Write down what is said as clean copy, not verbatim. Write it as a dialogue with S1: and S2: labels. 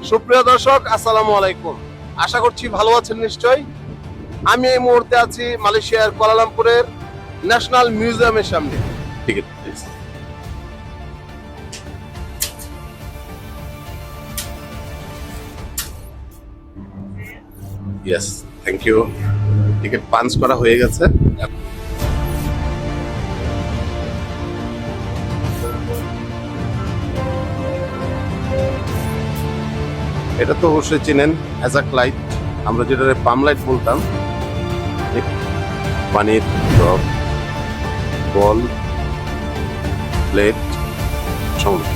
S1: সুপ্রিয় দর্শক, আসসালামু আলাইকুম। আশা করছি ভালো আছেন নিশ্চয়ই। আমি এই মুহূর্তে আছি মালয়েশিয়ার কুয়ালালামপুরের ন্যাশনাল মিউজিয়ামের সামনে। Ticket please. Yes, thank you. Ticket punch করা হয়ে গেছে। এটা তো অবশ্যই চিনেন, অ্যাজাক লাইট, আমরা যেটা পাম লাইট বলতাম। পানির ড্রপ, বল, প্লেট, সমস্ত